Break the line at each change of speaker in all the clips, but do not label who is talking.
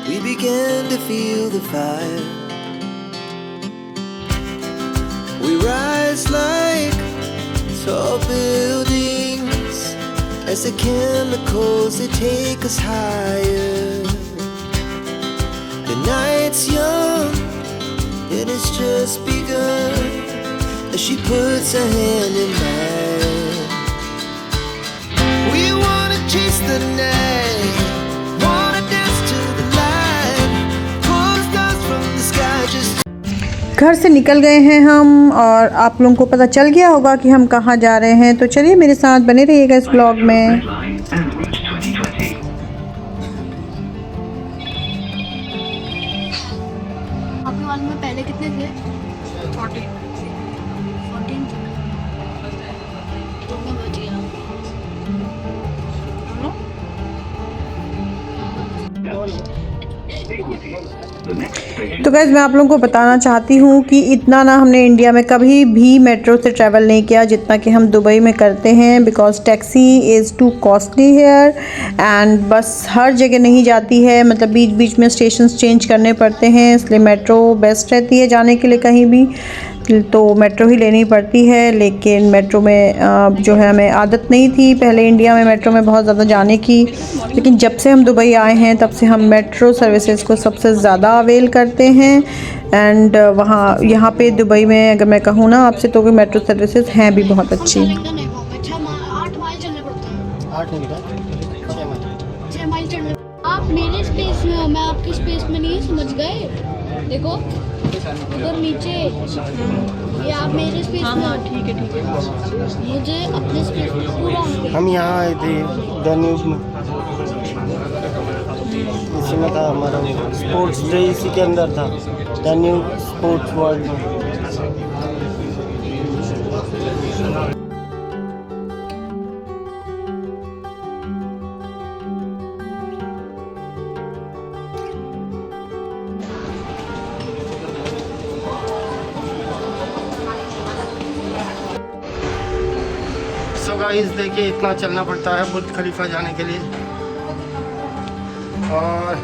we began to feel the fire. We rise like tall buildings as the chemicals they take us higher. The night's young and it's just begun as she puts her hand in mine. We wanna chase the night, wanna dance to the light, pull stars from the sky just.
घर से निकल गए हैं हम और आप लोगों को पता चल गया होगा कि हम कहाँ जा रहे हैं, तो चलिए मेरे साथ बने रहिएगा इस ब्लॉग में।
आपके वाले में पहले कितने थे? 14 तो मैं बच गया।
तो गाइस मैं आप लोगों को बताना चाहती हूँ कि इतना ना हमने इंडिया में कभी भी मेट्रो से ट्रैवल नहीं किया जितना कि हम दुबई में करते हैं, because taxi is too costly here and bus हर जगह नहीं जाती है, मतलब बीच बीच में स्टेशंस चेंज करने पड़ते हैं, इसलिए मेट्रो बेस्ट रहती है जाने के लिए कहीं भी, तो मेट्रो ही लेनी पड़ती है। लेकिन मेट्रो में जो है हमें आदत नहीं थी पहले इंडिया में मेट्रो में बहुत ज़्यादा जाने की, लेकिन जब से हम दुबई आए हैं तब से हम मेट्रो सर्विसेज को सबसे ज़्यादा अवेल करते हैं। एंड यहाँ पे दुबई में अगर मैं कहूँ ना आपसे तो मेट्रो सर्विसेज हैं भी बहुत अच्छी।
8 माइल चलना पड़ता है। 8 नहीं, 6 माइल चलना। आप मेरे स्पेस में हो, मैं आपकी स्पेस में नहीं, समझ गए? देखो उधर नीचे ये आप मेरे स्पेस में। हाँ ठीक है मुझे अपने स्पेस में पूरा।
हम यहाँ आए थे दानिश में, इसी में था हमारा स्पोर्ट्स डे, इसी के अंदर था दानिश स्पोर्ट्स वर्ल्ड में। सो गाइस देखिए इतना चलना पड़ता है बुर्ज खलीफा जाने के लिए, और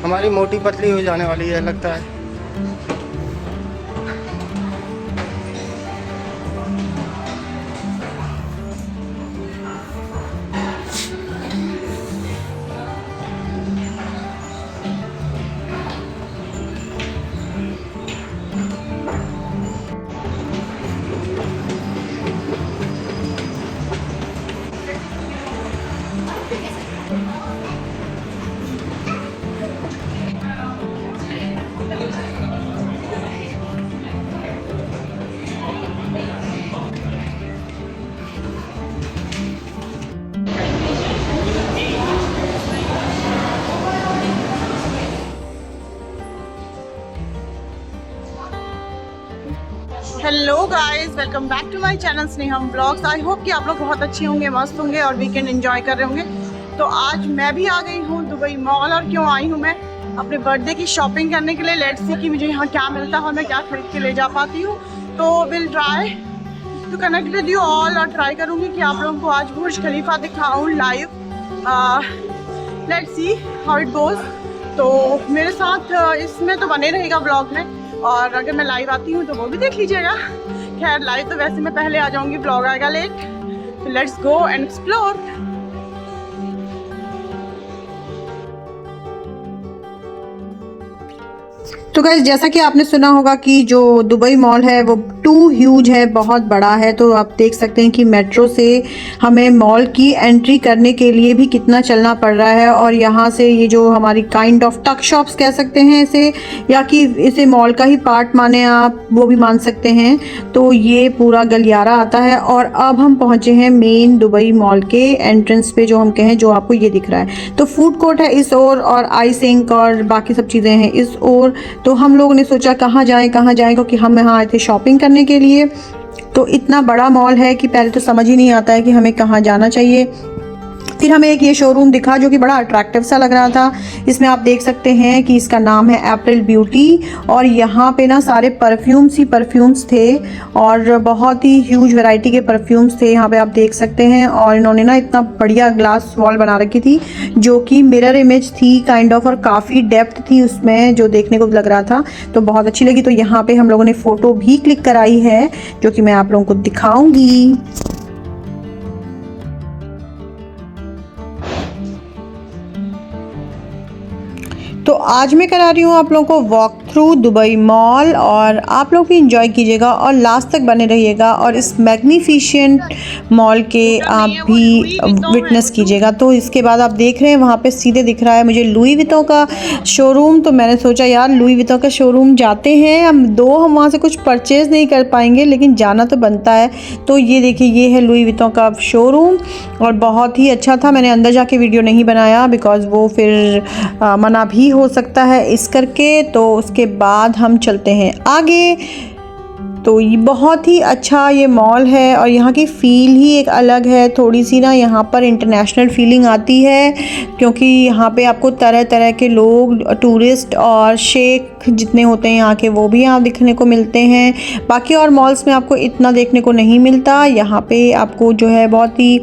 हमारी मोटी पतली हो जाने वाली है लगता है।
Hello guys, welcome back to my channel Sneham blogs. I hope कि आप लोग बहुत अच्छे होंगे, मस्त होंगे और वीकेंड एंजॉय कर रहे होंगे। तो आज मैं भी आ गई हूँ दुबई मॉल, और क्यों आई हूँ मैं अपने बर्थडे की शॉपिंग करने के लिए। लेट्स सी कि मुझे यहाँ क्या मिलता है और मैं क्या खरीद के ले जा पाती हूँ। तो will try to connect with you all, और ट्राई करूँगी कि आप लोगों को आज बुर्ज खलीफा दिखाऊँ live. Let's see how it goes. तो मेरे साथ इसमें तो बने रहेगा ब्लॉग में, और अगर मैं लाइव आती हूँ तो वो भी देख लीजिएगा। खैर लाइव तो वैसे मैं पहले आ जाऊँगी, ब्लॉग आएगा लेट। तो लेट्स गो एंड एक्सप्लोर। तो गाइस जैसा कि आपने सुना होगा कि जो दुबई मॉल है वो टू ह्यूज है, बहुत बड़ा है। तो आप देख सकते हैं कि मेट्रो से हमें मॉल की एंट्री करने के लिए भी कितना चलना पड़ रहा है, और यहाँ से ये जो हमारी काइंड ऑफ टक शॉप्स कह सकते हैं इसे, या कि इसे मॉल का ही पार्ट माने आप, वो भी मान सकते हैं। तो ये पूरा गलियारा आता है, और अब हम पहुँचे हैं मेन दुबई मॉल के एंट्रेंस पे, जो हम कहें जो आपको ये दिख रहा है। तो फूड कोर्ट है इस ओर, और आई सिंक और बाकी सब चीज़ें हैं इस ओर। तो हम लोगों ने सोचा कहाँ जाएं क्योंकि हम यहाँ आए थे शॉपिंग करने के लिए। तो इतना बड़ा मॉल है कि पहले तो समझ ही नहीं आता है कि हमें कहाँ जाना चाहिए। फिर हमें एक ये शोरूम दिखा जो कि बड़ा अट्रैक्टिव सा लग रहा था। इसमें आप देख सकते हैं कि इसका नाम है अप्रैल ब्यूटी और यहाँ पे ना सारे परफ्यूम्स थे और बहुत ही ह्यूज वैरायटी के परफ्यूम्स थे यहाँ पे आप देख सकते हैं। और इन्होंने ना इतना बढ़िया ग्लास वॉल बना रखी थी जो कि मिरर इमेज थी काइंड ऑफ, और काफ़ी डेप्थ थी उसमें जो देखने को लग रहा था, तो बहुत अच्छी लगी। तो यहाँ पे हम लोगों ने फ़ोटो भी क्लिक कराई है जो कि मैं आप लोगों को दिखाऊंगी। तो आज मैं करा रही हूँ आप लोगों को वॉक थ्रू दुबई मॉल और आप लोग भी इंजॉय कीजिएगा और लास्ट तक बने रहिएगा और इस मैग्निफिशेंट मॉल के आप भी विटनेस कीजिएगा। तो इसके बाद आप देख रहे हैं वहाँ पे सीधे दिख रहा है मुझे लुई विटॉन का शोरूम। तो मैंने सोचा यार लुई विटॉन का शोरूम जाते हैं हम वहाँ से कुछ परचेज़ नहीं कर पाएंगे लेकिन जाना तो बनता है। तो ये देखिए ये है लुई विटॉन का शोरूम और बहुत ही अच्छा था। मैंने अंदर जाके वीडियो नहीं बनाया बिकॉज़ वो फिर मना भी हो सकता है इस करके। तो उसके बाद हम चलते हैं आगे। तो ये बहुत ही अच्छा ये मॉल है और यहाँ की फ़ील ही एक अलग है, थोड़ी सी ना यहाँ पर इंटरनेशनल फीलिंग आती है क्योंकि यहाँ पे आपको तरह तरह के लोग, टूरिस्ट और शेख जितने होते हैं यहाँ के वो भी यहाँ दिखने को मिलते हैं। बाकी और मॉल्स में आपको इतना देखने को नहीं मिलता, यहाँ पे आपको जो है बहुत ही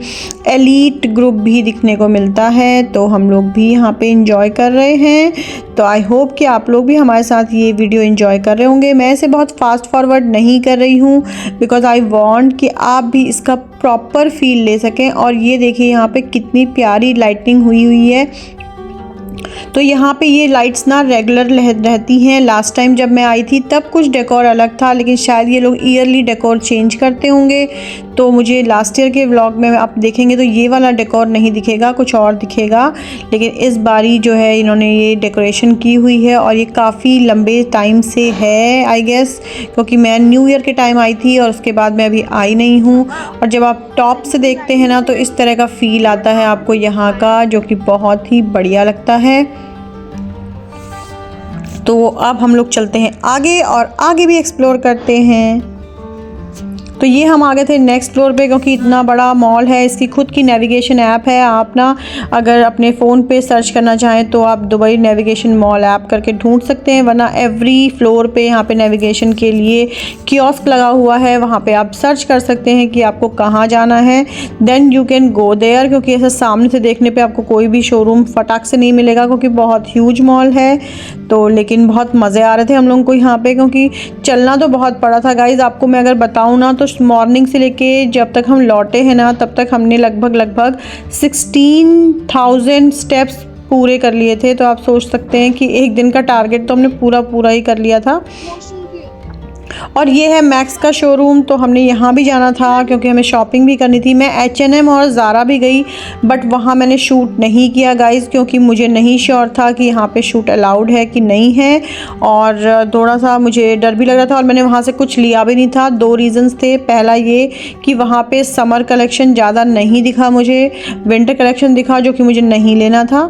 एलीट ग्रुप भी दिखने को मिलता है। तो हम लोग भी यहाँ पे इंजॉय कर रहे हैं। तो आई होप कि आप लोग भी हमारे साथ ये वीडियो एंजॉय कर रहे होंगे। मैं इसे बहुत फास्ट फॉरवर्ड नहीं कर रही हूँ बिकॉज़ आई वांट कि आप भी इसका प्रॉपर फील ले सकें। और ये देखिए यहाँ पे कितनी प्यारी लाइटिंग हुई है। तो यहाँ पे ये लाइट्स ना रेगुलर रहती हैं। लास्ट टाइम जब मैं आई थी तब कुछ डेकोर अलग था लेकिन शायद ये लोग ईयरली डेकोर चेंज करते होंगे। तो मुझे लास्ट ईयर के व्लॉग में आप देखेंगे तो ये वाला डेकोर नहीं दिखेगा, कुछ और दिखेगा। लेकिन इस बारी जो है इन्होंने ये डेकोरेशन की हुई है और ये काफ़ी लंबे टाइम से है आई गेस, क्योंकि मैं न्यू ईयर के टाइम आई थी और उसके बाद मैं अभी आई नहीं हूँ। और जब आप टॉप से देखते हैं ना तो इस तरह का फ़ील आता है आपको यहाँ का, जो कि बहुत ही बढ़िया लगता है। तो अब हम लोग चलते हैं आगे और आगे भी एक्सप्लोर करते हैं। तो ये हम आ गए थे नेक्स्ट फ्लोर पे क्योंकि इतना बड़ा मॉल है। इसकी खुद की नेविगेशन ऐप है। आप ना अगर अपने फ़ोन पे सर्च करना चाहें तो आप दुबई नेविगेशन मॉल ऐप करके ढूंढ सकते हैं, वरना एवरी फ्लोर पे यहाँ पे नेविगेशन के लिए कियोस्क लगा हुआ है, वहाँ पे आप सर्च कर सकते हैं कि आपको कहाँ जाना है। Then you can go there, क्योंकि ऐसा सामने से देखने पे आपको कोई भी शोरूम फटाक से नहीं मिलेगा क्योंकि बहुत ह्यूज मॉल है। तो लेकिन बहुत मज़े आ रहे थे हम लोगों को यहाँ पे, क्योंकि चलना तो बहुत पड़ा था गाइज़। आपको मैं अगर बताऊँ ना तो मॉर्निंग से लेके जब तक हम लौटे हैं ना तब तक हमने लगभग 16,000 स्टेप्स पूरे कर लिए थे। तो आप सोच सकते हैं कि एक दिन का टारगेट तो हमने पूरा ही कर लिया था। और ये है मैक्स का शोरूम। तो हमने यहाँ भी जाना था क्योंकि हमें शॉपिंग भी करनी थी। मैं H&M और ज़ारा भी गई बट वहाँ मैंने शूट नहीं किया गाइज़, क्योंकि मुझे नहीं श्योर था कि यहाँ पे शूट अलाउड है कि नहीं है और थोड़ा सा मुझे डर भी लग रहा था और मैंने वहाँ से कुछ लिया भी नहीं था। 2 रीज़न्स थे। पहला ये कि वहाँ पे समर कलेक्शन ज़्यादा नहीं दिखा मुझे, विंटर कलेक्शन दिखा जो कि मुझे नहीं लेना था।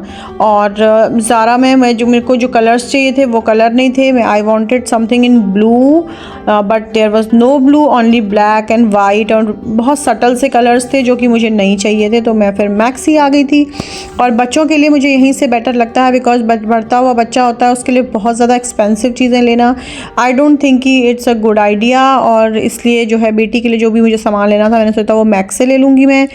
और ज़ारा में मेरे को जो कलर्स चाहिए थे वो कलर नहीं थे। I wanted something in blue but there was no blue, only black and white, और बहुत सटल से कलर्स थे जो कि मुझे नहीं चाहिए थे। तो मैं फिर मैक्स ही आ गई थी। और बच्चों के लिए मुझे यहीं से बेटर लगता है बिकॉज बढ़ता हुआ बच्चा होता है, उसके लिए बहुत ज़्यादा एक्सपेंसिव चीज़ें लेना आई डोंट थिंक कि इट्स अ गुड आइडिया। और इसलिए जो है बेटी के लिए जो भी मुझे सामान लेना था मैंने सोचा वो मैक्स से ले लूँगी मैं।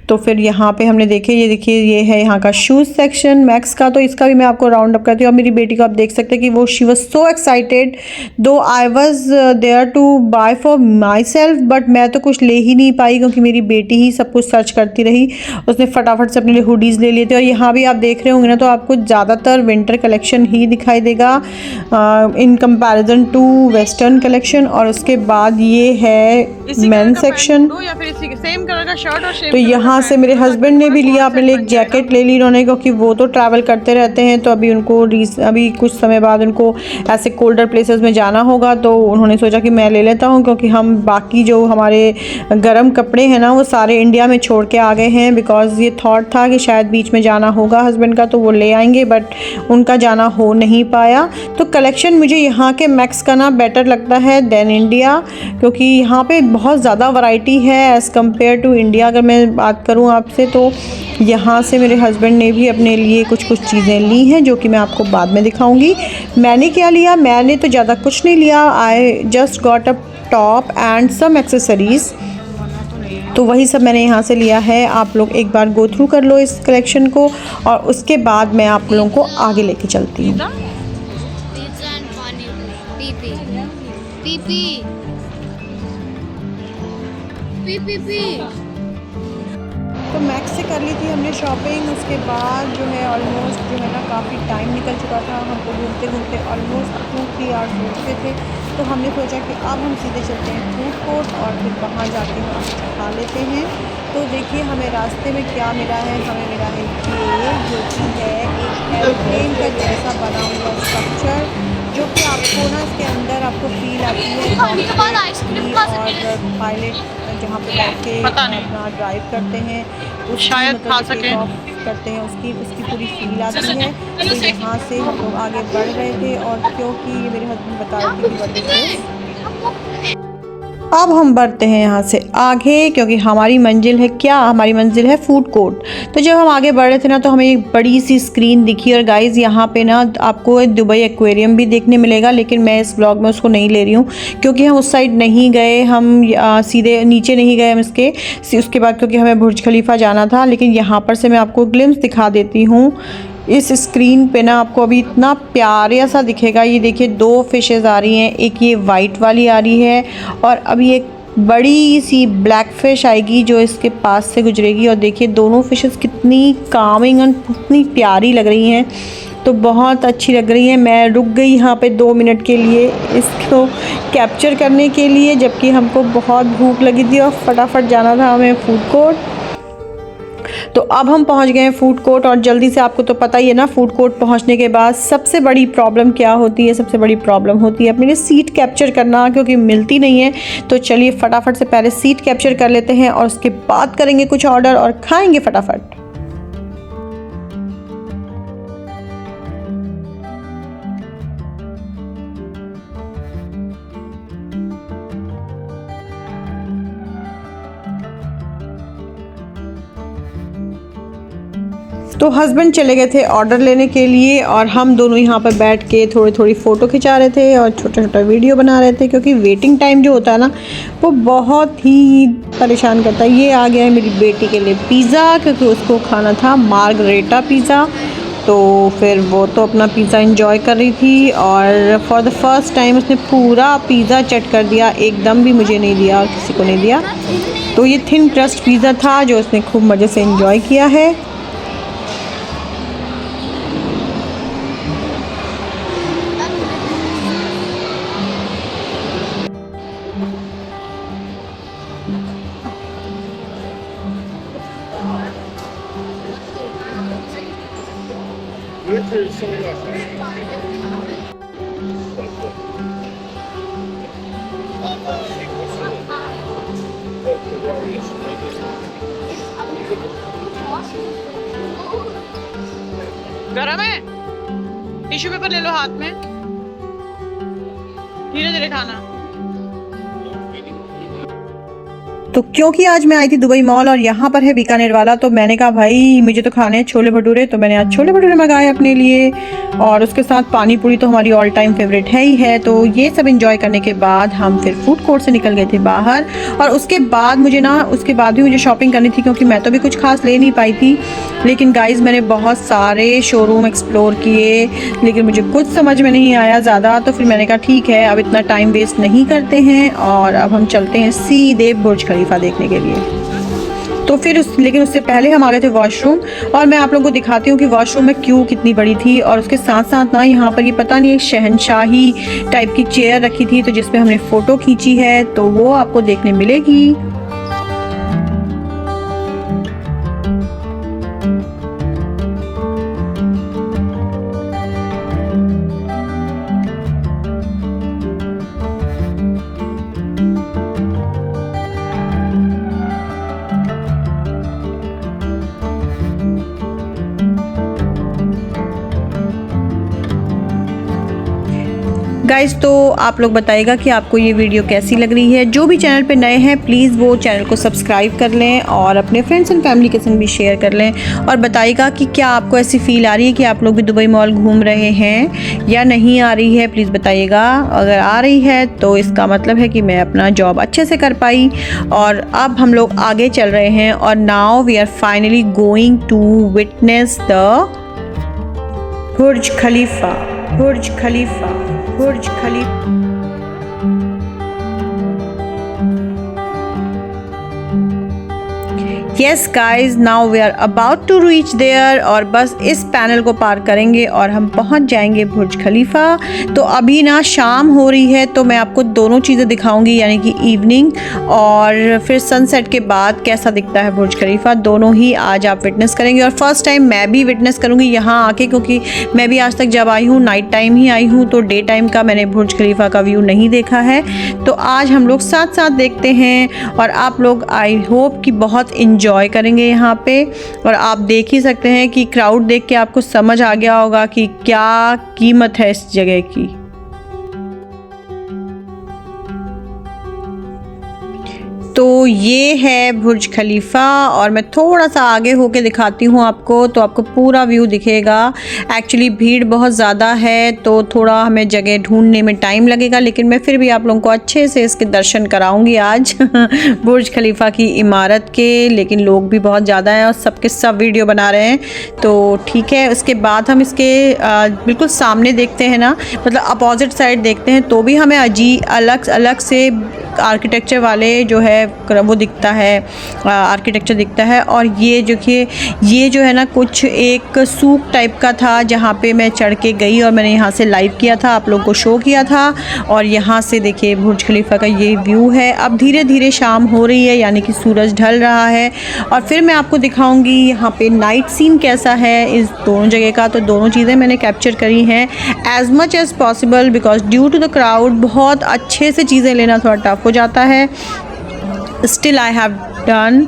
तो फिर यहाँ पे हमने देखे, ये देखिए ये है यहाँ का शूज़ सेक्शन मैक्स का। तो इसका भी मैं आपको राउंड अप करती हूँ। और मेरी बेटी को आप देख सकते हैं कि वो she was so excited, though I was there to buy for myself, but मैं तो कुछ ले ही नहीं पाई क्योंकि मेरी बेटी ही सब कुछ सर्च करती रही। उसने फटाफट से अपने लिए हुडीज़ ले लिए थे। और यहाँ भी आप देख रहे होंगे ना तो आपको ज़्यादातर विंटर कलेक्शन ही दिखाई देगा in comparison to western collection. और उसके बाद ये है मेन सेक्शन। तो यहाँ से मेरे हस्बैंड ने भी लिया अपने लिए एक जैकेट ले ली इन्होंने, क्योंकि वो तो ट्रैवल करते रहते हैं। तो अभी उनको अभी कुछ समय बाद उनको ऐसे कोल्डर प्लेसेस में जाना होगा तो उन्होंने हमने सोचा कि मैं ले लेता हूँ, क्योंकि हम बाकी जो हमारे गर्म कपड़े हैं ना वो सारे इंडिया में छोड़ के आ गए हैं। बिकॉज़ ये थॉट था कि शायद बीच में जाना होगा हस्बैंड का तो वो ले आएंगे, बट उनका जाना हो नहीं पाया। तो कलेक्शन मुझे यहाँ के मैक्स का ना बेटर लगता है देन इंडिया, क्योंकि यहाँ पे बहुत ज़्यादा वैरायटी है एज़ कम्पेयर टू इंडिया। अगर मैं बात करूँ आपसे तो यहाँ से मेरे हस्बैंड ने भी अपने लिए कुछ चीज़ें ली हैं जो कि मैं आपको बाद में दिखाऊंगी। मैंने क्या लिया, मैंने तो ज़्यादा कुछ नहीं लिया। I just got a top and some accessories, तो वही सब मैंने यहाँ से लिया है। आप लोग एक बार गो थ्रू कर लो इस कलेक्शन को, और उसके बाद मैं आप लोगों को आगे लेके चलती हूँ।
पिज़्ज़ा एंड पानी पी
तो मैक्स से कर ली थी हमने शॉपिंग। उसके बाद जो है ऑलमोस्ट जो है ना काफ़ी टाइम निकल चुका था, हमको घूमते घूमते ऑलमोस्ट 2-3 आवर्स हो चुके थे। तो हमने सोचा कि अब हम सीधे चलते हैं फूड कोर्ट और फिर वहाँ जाके हम खा लेते हैं। तो देखिए हमें रास्ते में क्या मिला है, हमें मिला है ये जो कि है एक एयरप्लेन का जैसा बना हुआ स्ट्रक्चर, जो कि आपको ना इसके अंदर आपको फील आती है
खाने के बाद आइसक्रीम खा सकते हैं।
और पायलट जहाँ पे बैठ के अपना ड्राइव करते हैं उसकी
शायद खा
मतलब
सकें।
टेक ऑफ करते हैं उसकी पूरी फील आती है। तो यहाँ से हम लोग आगे बढ़ रहे थे, और क्योंकि ये मेरे हस्बैंड बता रहे थे कि बर्थडे अब हम बढ़ते हैं यहाँ से आगे, क्योंकि हमारी मंजिल है क्या, हमारी मंजिल है फूड कोर्ट। तो जब हम आगे बढ़ रहे थे ना तो हमें एक बड़ी सी स्क्रीन दिखी, और गाइज़ यहाँ पे ना आपको दुबई एक्वेरियम भी देखने मिलेगा, लेकिन मैं इस ब्लॉग में उसको नहीं ले रही हूँ क्योंकि हम उस साइड नहीं गए, हम सीधे नीचे नहीं गए हम उसके बाद, क्योंकि हमें बुर्ज खलीफा जाना था। लेकिन यहाँ पर से मैं आपको ग्लिम्स दिखा देती हूँ। इस स्क्रीन पे ना आपको अभी इतना प्यारा सा दिखेगा। ये देखिए 2 फिशेज़ आ रही हैं, एक ये वाइट वाली आ रही है और अभी एक बड़ी सी ब्लैक फ़िश आएगी जो इसके पास से गुजरेगी। और देखिए दोनों फिशेज़ कितनी कामिंग और कितनी प्यारी लग रही हैं, तो बहुत अच्छी लग रही है। मैं रुक गई यहाँ पे 2 मिनट के लिए इसको कैप्चर करने के लिए, जबकि हमको बहुत भूख लगी थी और फटाफट जाना था हमें फूड कोर्ट। तो अब हम पहुंच गए हैं फूड कोर्ट, और जल्दी से, आपको तो पता ही है ना फूड कोर्ट पहुंचने के बाद सबसे बड़ी प्रॉब्लम क्या होती है, सबसे बड़ी प्रॉब्लम होती है अपने लिए सीट कैप्चर करना, क्योंकि मिलती नहीं है। तो चलिए फटाफट से पहले सीट कैप्चर कर लेते हैं और उसके बाद करेंगे कुछ ऑर्डर और खाएंगे फटाफट। तो हस्बैंड चले गए थे ऑर्डर लेने के लिए, और हम दोनों यहाँ पर बैठ के थोड़ी फ़ोटो खिंचा रहे थे और छोटा वीडियो बना रहे थे, क्योंकि वेटिंग टाइम जो होता है ना वो बहुत ही परेशान करता है। ये आ गया है मेरी बेटी के लिए पिज़्ज़ा, क्योंकि उसको खाना था मार्गरेटा पिज़्ज़ा। तो फिर वो तो अपना पिज़्ज़ा एंजॉय कर रही थी, और फॉर द फर्स्ट टाइम उसने पूरा पिज़्ज़ा चट कर दिया, एकदम भी मुझे नहीं दिया और किसी को नहीं दिया। तो ये थिन क्रस्ट पिज़्ज़ा था जो उसने खूब मज़े से एंजॉय किया है।
गरम है, टिश्यू पेपर ले लो हाथ में, धीरे धीरे खाना।
तो क्योंकि आज मैं आई थी दुबई मॉल और यहाँ पर है बीकानेर वाला, तो मैंने कहा भाई मुझे तो खाने हैं छोले भटूरे, तो मैंने आज छोले भटूरे मंगाए अपने लिए, और उसके साथ पानी पूरी तो हमारी ऑल टाइम फेवरेट है ही है। तो ये सब एंजॉय करने के बाद हम फिर फूड कोर्ट से निकल गए थे बाहर, और उसके बाद भी मुझे शॉपिंग करनी थी, क्योंकि मैं तो भी कुछ खास ले नहीं पाई थी। लेकिन गाइज़ मैंने बहुत सारे शोरूम एक्सप्लोर किए, लेकिन मुझे कुछ समझ में नहीं आया ज़्यादा। तो फिर मैंने कहा ठीक है, अब इतना टाइम वेस्ट नहीं करते हैं, और अब हम चलते हैं सीधे बुर्ज खलीफा देखने के लिए। तो फिर लेकिन उससे पहले हम आ गए थे वॉशरूम, और मैं आप लोगों को दिखाती हूँ कि वॉशरूम में क्यों कितनी बड़ी थी। और उसके साथ साथ ना यहाँ पर ये पता नहीं एक शहनशाही टाइप की चेयर रखी थी, तो जिसपे हमने फ़ोटो खींची है, तो वो आपको देखने मिलेगी। गाइस तो आप लोग बताइएगा कि आपको ये वीडियो कैसी लग रही है। जो भी चैनल पे नए हैं प्लीज़ वो चैनल को सब्सक्राइब कर लें और अपने फ्रेंड्स एंड फैमिली के संग भी शेयर कर लें, और बताइएगा कि क्या आपको ऐसी फील आ रही है कि आप लोग भी दुबई मॉल घूम रहे हैं या नहीं आ रही है। प्लीज़ बताइएगा। अगर आ रही है तो इसका मतलब है कि मैं अपना जॉब अच्छे से कर पाई। और अब हम लोग आगे चल रहे हैं और now we are finally going to witness the Burj Khalifa. Burj Khalifa, Burj Khalifa. Yes guys, now we are about to reach there, और बस इस पैनल को पार करेंगे और हम पहुंच जाएंगे बुर्ज खलीफा। तो अभी ना शाम हो रही है, तो मैं आपको दोनों चीज़ें दिखाऊंगी, यानी कि इवनिंग और फिर सनसेट के बाद कैसा दिखता है बुर्ज खलीफा। दोनों ही आज आप विटनेस करेंगे और फर्स्ट टाइम मैं भी विटनेस करूंगी यहाँ आके, क्योंकि मैं भी आज तक जब आई हूँ नाइट टाइम ही आई हूँ, तो डे टाइम का मैंने बुर्ज खलीफा का व्यू नहीं देखा है। तो आज हम लोग साथ साथ देखते हैं और आप लोग आई होप कि बहुत इंजॉय करेंगे यहाँ पे। और आप देख ही सकते हैं कि क्राउड देख के आपको समझ आ गया होगा कि क्या कीमत है इस जगह की। तो ये है बुर्ज खलीफा और मैं थोड़ा सा आगे होके दिखाती हूँ आपको, तो आपको पूरा व्यू दिखेगा। एक्चुअली भीड़ बहुत ज़्यादा है तो थोड़ा हमें जगह ढूंढने में टाइम लगेगा, लेकिन मैं फिर भी आप लोगों को अच्छे से इसके दर्शन कराऊंगी आज बुर्ज खलीफा की इमारत के। लेकिन लोग भी बहुत ज़्यादा हैं और सबके सब वीडियो बना रहे हैं, तो ठीक है। उसके बाद हम इसके बिल्कुल सामने देखते हैं ना, मतलब अपोजिट साइड देखते हैं, तो भी हमें अलग अलग से आर्किटेक्चर वाले जो है वो दिखता है, आर्किटेक्चर दिखता है। और ये देखिए, ये जो है ना कुछ एक सूक टाइप का था जहाँ पे मैं चढ़ के गई और मैंने यहाँ से लाइव किया था, आप लोगों को शो किया था। और यहाँ से देखिए बुर्ज खलीफा का ये व्यू है। अब धीरे धीरे शाम हो रही है, यानी कि सूरज ढल रहा है, और फिर मैं आपको दिखाऊंगी यहाँ पे नाइट सीन कैसा है इस दोनों जगह का। तो दोनों चीज़ें मैंने कैप्चर करी हैं as much as possible, because due to the crowd बहुत अच्छे से चीज़ें लेना थोड़ा टफ हो जाता है। स्टिल आई हैव डन,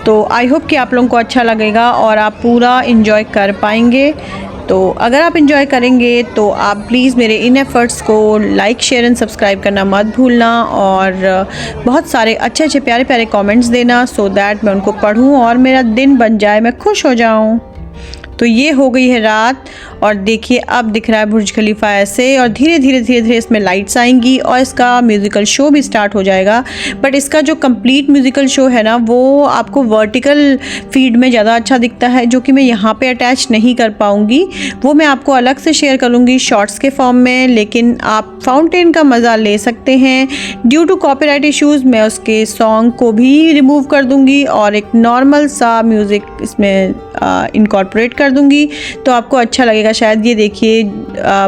तो आई होप कि आप लोगों को अच्छा लगेगा और आप पूरा इन्जॉय कर पाएंगे। तो अगर आप इन्जॉय करेंगे तो आप प्लीज़ मेरे इन एफर्ट्स को लाइक शेयर एंड सब्सक्राइब करना मत भूलना, और बहुत सारे अच्छे अच्छे प्यारे प्यारे कमेंट्स देना, सो दैट मैं उनको पढूं और मेरा दिन बन जाए, मैं खुश हो जाऊं। तो ये हो गई है रात, और देखिए अब दिख रहा है बुर्ज खलीफा ऐसे, और धीरे धीरे इसमें लाइट्स आएंगी और इसका म्यूज़िकल शो भी स्टार्ट हो जाएगा। बट इसका जो कंप्लीट म्यूज़िकल शो है ना, वो आपको वर्टिकल फीड में ज़्यादा अच्छा दिखता है, जो कि मैं यहाँ पे अटैच नहीं कर पाऊँगी। वो मैं आपको अलग से शेयर करूँगी शॉर्ट्स के फॉर्म में, लेकिन आप फाउंटेन का मज़ा ले सकते हैं। ड्यू टू कॉपीराइट इश्यूज़ मैं उसके सॉन्ग को भी रिमूव कर दूँगी और एक नॉर्मल सा म्यूज़िक इसमें इनकॉर्पोरेट कर दूंगी, तो आपको अच्छा लगेगा शायद। ये देखिए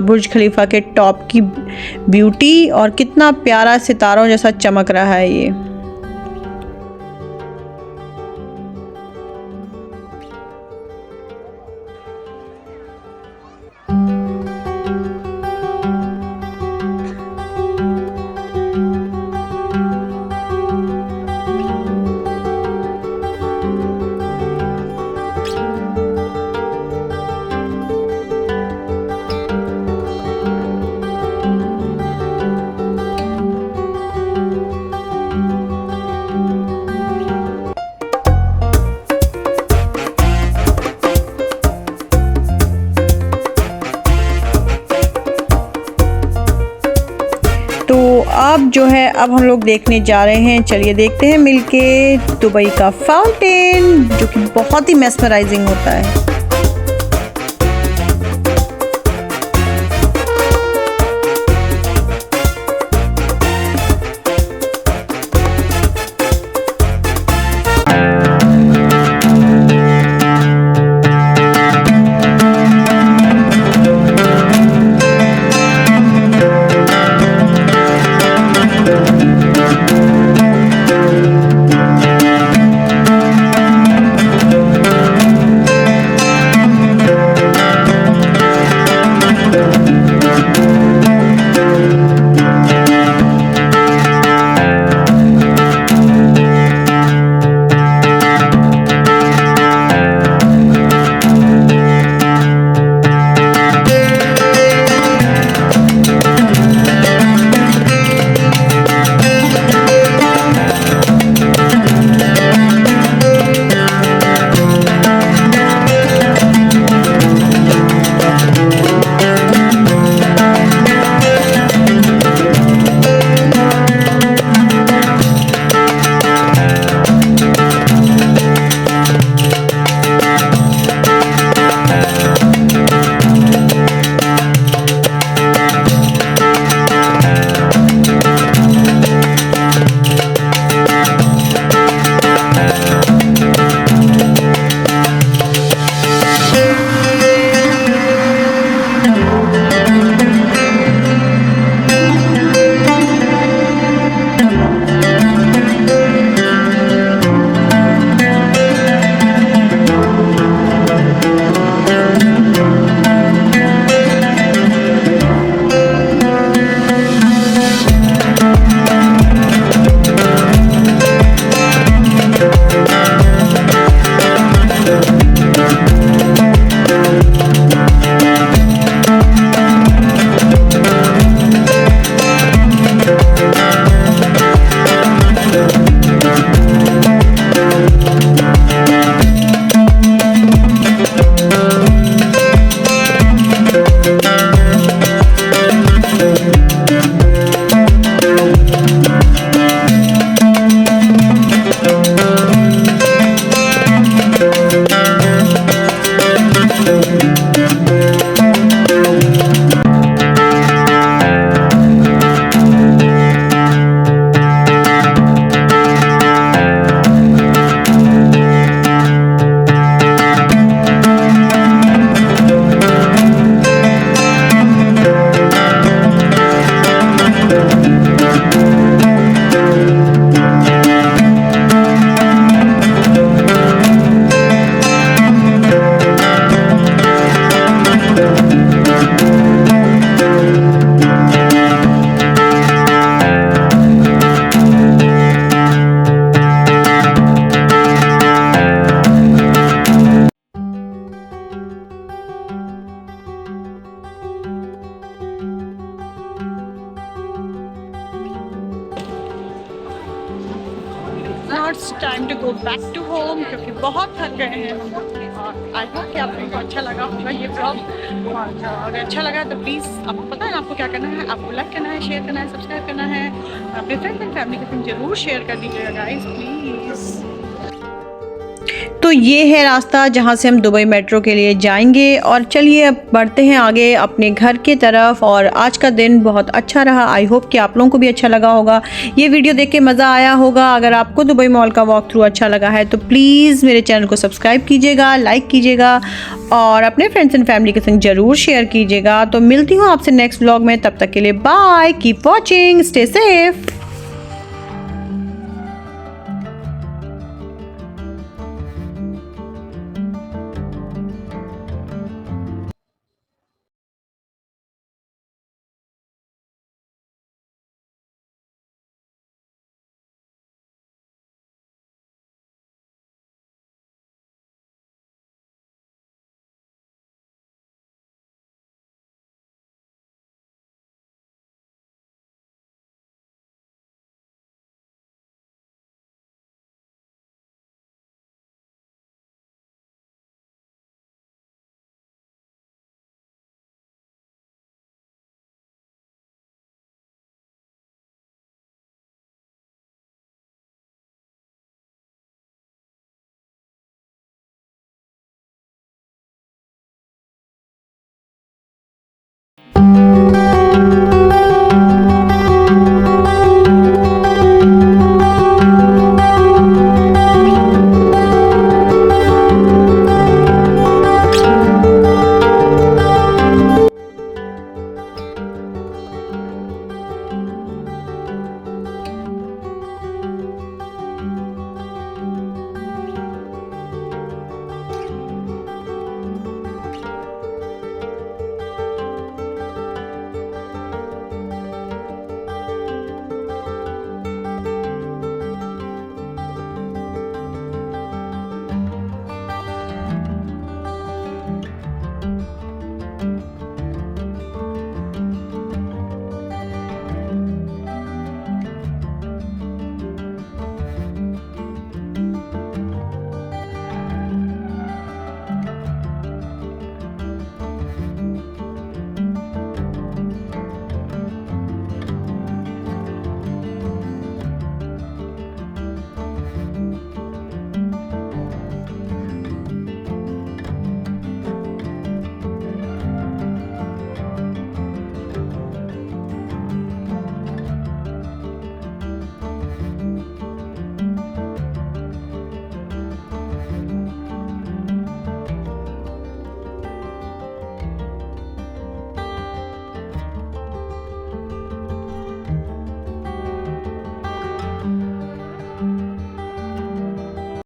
बुर्ज खलीफा के टॉप की ब्यूटी, और कितना प्यारा सितारों जैसा चमक रहा है ये। तो अब जो है, अब हम लोग देखने जा रहे हैं, चलिए देखते हैं मिलके दुबई का फाउंटेन, जो कि बहुत ही मेस्मराइजिंग होता है।
Now it's time to go back to home, क्योंकि बहुत थक गए हैं हम लोग। और आई होप कि आप लोगों को अच्छा लगा होगा ये ब्लॉग, और अगर अच्छा लगा तो प्लीज़ आपको पता है आपको क्या करना है, आपको लाइक करना है, शेयर करना है, सब्सक्राइब करना है, अपने फ्रेंड्स एंड फैमिली के साथ जरूर शेयर कर दीजिएगा गाइस प्लीज़।
तो ये है रास्ता जहाँ से हम दुबई मेट्रो के लिए जाएंगे। और चलिए अब बढ़ते हैं आगे अपने घर की तरफ। और आज का दिन बहुत अच्छा रहा, आई होप कि आप लोगों को भी अच्छा लगा होगा, ये वीडियो देख के मज़ा आया होगा। अगर आपको दुबई मॉल का वॉक थ्रू अच्छा लगा है तो प्लीज़ मेरे चैनल को सब्सक्राइब कीजिएगा, लाइक कीजिएगा और अपने फ्रेंड्स एंड फैमिली के संग ज़रूर शेयर कीजिएगा। तो मिलती हूँ आपसे नेक्स्ट व्लॉग में, तब तक के लिए bye, keep watching, stay safe.